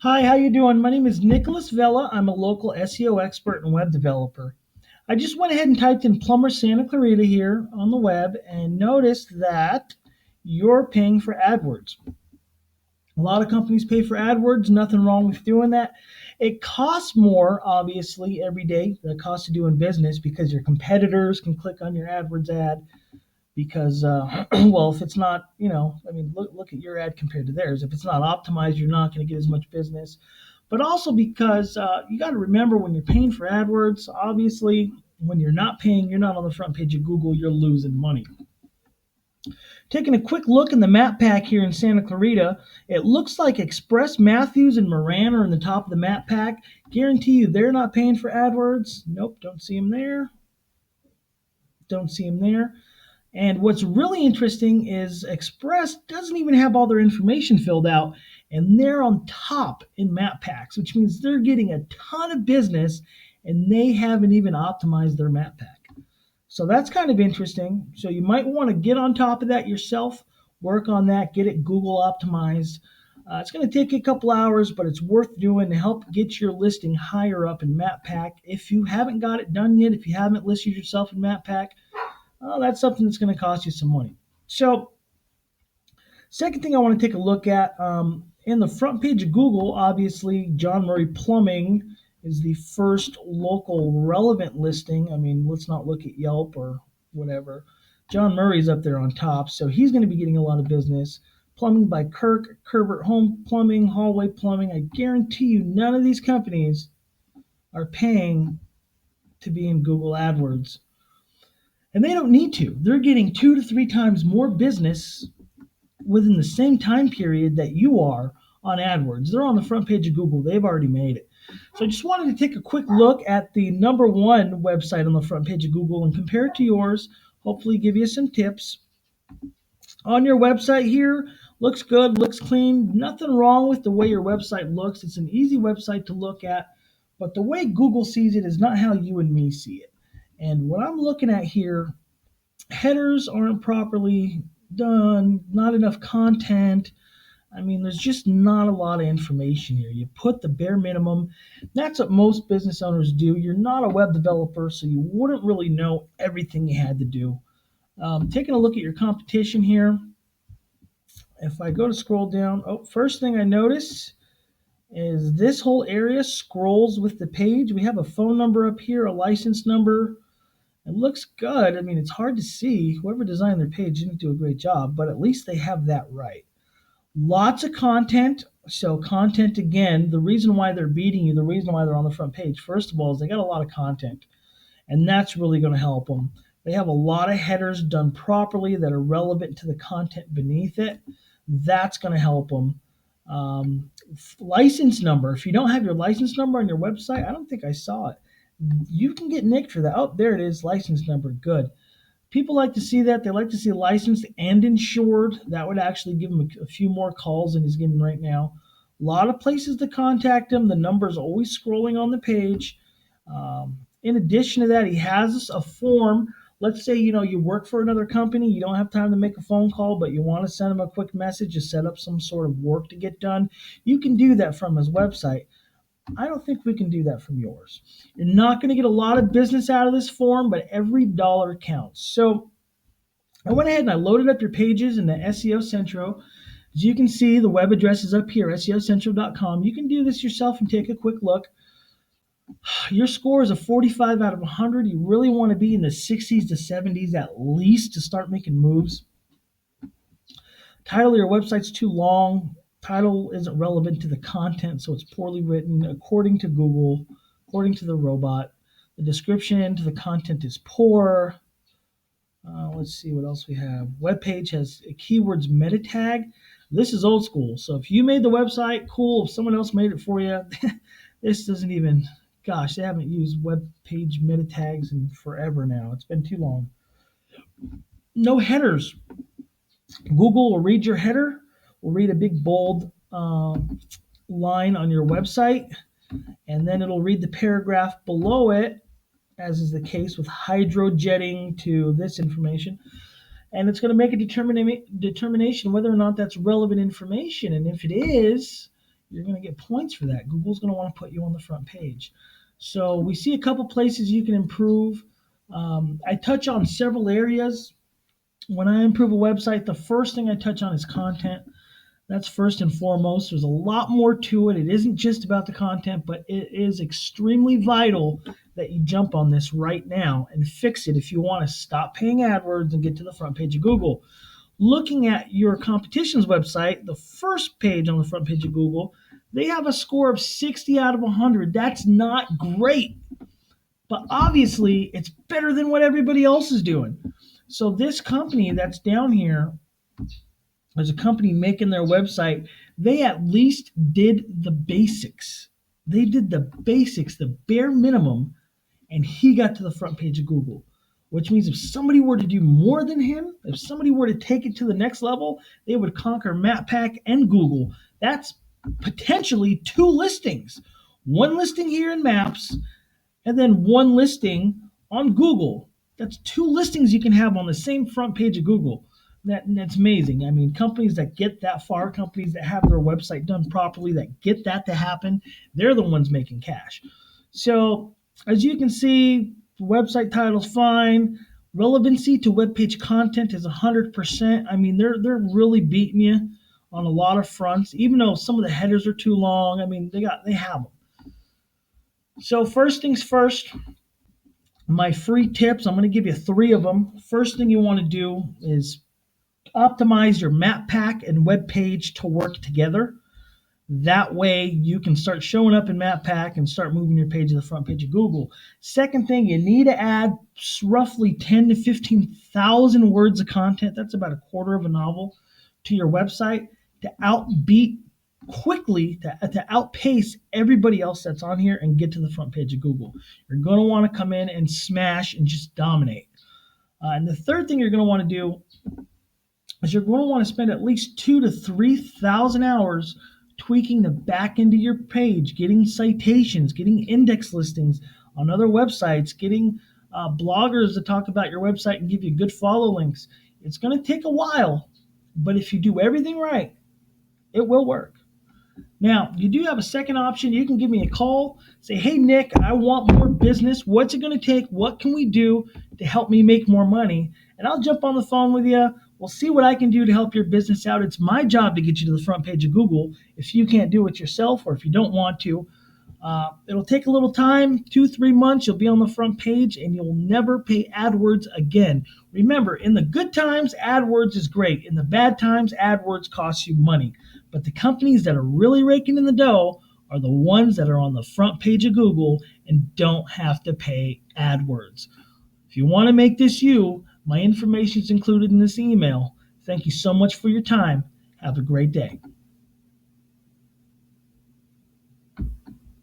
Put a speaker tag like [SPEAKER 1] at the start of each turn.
[SPEAKER 1] Hi, how you doing? My name is Nicholas Vela. I'm a local SEO expert and web developer. I just went ahead and typed in plumber Santa Clarita here on the web and noticed that you're paying for AdWords. A lot of companies pay for AdWords, nothing wrong with doing that. It costs more, obviously, every day, the cost of doing business because your competitors can click on your AdWords ad because well, if it's not, look at your ad compared to theirs. If it's not optimized, you're not going to get as much business. But also because you got to remember, when you're paying for AdWords, obviously when you're not paying, you're not on the front page of Google, you're losing money. Taking a quick look in the map pack here in Santa Clarita, it looks like Express, Matthews, and Moran are in the top of the map pack. Guarantee you they're not paying for AdWords. Nope, don't see them there. Don't see them there. And what's really interesting is Express doesn't even have all their information filled out, and they're on top in map packs, which means they're getting a ton of business and they haven't even optimized their map pack. So that's kind of interesting. So you might want to get on top of that yourself, work on that, get it Google optimized. It's going to take a couple hours, but it's worth doing to help get your listing higher up in map pack. If you haven't got it done yet, if you haven't listed yourself in map pack, that's something that's going to cost you some money. So, second thing I want to take a look at, in the front page of Google, obviously, John Murray Plumbing is the first local relevant listing. I mean, let's not look at Yelp or whatever. John Murray's up there on top, so he's going to be getting a lot of business. Plumbing by Kirk, Kerbert Home Plumbing, Hallway Plumbing. I guarantee you none of these companies are paying to be in Google AdWords. And they don't need to. They're getting 2 to 3 times more business within the same time period that you are on AdWords. They're on the front page of Google. They've already made it. So I just wanted to take a quick look at the number one website on the front page of Google and compare it to yours. Hopefully give you some tips. On your website here, looks good, looks clean. Nothing wrong with the way your website looks. It's an easy website to look at. But the way Google sees it is not how you and me see it. And what I'm looking at here, headers aren't properly done, not enough content. I mean, there's just not a lot of information here. You put the bare minimum. That's what most business owners do. You're not a web developer, so you wouldn't really know everything you had to do. Taking a look at your competition here, if I go to scroll down, first thing I notice is this whole area scrolls with the page. We have a phone number up here, a license number. It looks good. I mean, it's hard to see. Whoever designed their page didn't do a great job, but at least they have that right. Lots of content. So content, again, the reason why they're beating you, the reason why they're on the front page, first of all, is they got a lot of content, and that's really going to help them. They have a lot of headers done properly that are relevant to the content beneath it. That's going to help them. License number. If you don't have your license number on your website, I don't think I saw it. You can get nicked for that. Oh, there it is, license number. Good. People like to see that. They like to see licensed and insured. That would actually give him a few more calls than he's getting right now. A lot of places to contact him. The number's always scrolling on the page. In addition to that, he has a form. Let's say you work for another company. You don't have time to make a phone call, but you want to send him a quick message to set up some sort of work to get done. You can do that from his website. I don't think we can do that from yours. You're not going to get a lot of business out of this form, but every dollar counts. So I went ahead and I loaded up your pages in the SEO Central. As you can see, the web address is up here, SEOcentral.com. You can do this yourself and take a quick look. Your score is a 45 out of 100. You really want to be in the 60s to 70s at least to start making moves. Title of your website's too long. Title isn't relevant to the content, so it's poorly written according to Google, according to the robot. The description to the content is poor. Let's see what else we have. Web page has a keywords meta tag. This is old school, so if you made the website, cool. If someone else made it for you, this doesn't even, gosh, they haven't used web page meta tags in forever now. It's been too long. No headers. Google will read your header. Will read a big bold line on your website, and then it'll read the paragraph below it, as is the case with hydrojetting to this information, and it's going to make a determination whether or not that's relevant information. And if it is, you're going to get points for that. Google's going to want to put you on the front page. So we see a couple places you can improve. I touch on several areas. When I improve a website, the first thing I touch on is content. That's first and foremost. There's a lot more to it. It isn't just about the content, but it is extremely vital that you jump on this right now and fix it if you want to stop paying AdWords and get to the front page of Google. Looking at your competition's website, the first page on the front page of Google, they have a score of 60 out of 100. That's not great, but obviously it's better than what everybody else is doing. So this company that's down here, there's a company making their website. They at least did the basics. They did the basics, the bare minimum, and he got to the front page of Google. Which means if somebody were to do more than him, if somebody were to take it to the next level, they would conquer MapPack and Google. That's potentially 2 listings. 1 listing here in Maps, and then 1 listing on Google. That's 2 listings you can have on the same front page of Google. That's amazing. I mean, companies that get that far, companies that have their website done properly, that get that to happen, they're the ones making cash. So as you can see, the website title's fine. Relevancy to web page content is 100%. I mean, they're really beating you on a lot of fronts, even though some of the headers are too long. I mean, they have them. So first things first, my free tips, I'm going to give you 3 of them. First thing you want to do is optimize your map pack and web page to work together. That way you can start showing up in map pack and start moving your page to the front page of Google. Second thing, you need to add roughly 10 to 15,000 words of content. That's about a quarter of a novel to your website to to outpace everybody else that's on here and get to the front page of Google. You're going to want to come in and smash and just dominate. And the third thing you're going to want to do is you're going to want to spend at least 2,000 to 3,000 hours tweaking the back end of your page, getting citations, getting index listings on other websites, getting bloggers to talk about your website and give you good follow links. It's going to take a while, but if you do everything right, it will work. Now, you do have a second option. You can give me a call. Say, hey, Nick, I want more business. What's it going to take? What can we do to help me make more money? And I'll jump on the phone with you. We'll see what I can do to help your business out. It's my job to get you to the front page of Google. If you can't do it yourself or if you don't want to, it'll take a little time, 2-3 months. You'll be on the front page and you'll never pay AdWords again. Remember, in the good times, AdWords is great. In the bad times, AdWords costs you money. But the companies that are really raking in the dough are the ones that are on the front page of Google and don't have to pay AdWords. If you want to make this you, my information is included in this email. Thank you so much for your time. Have a great day.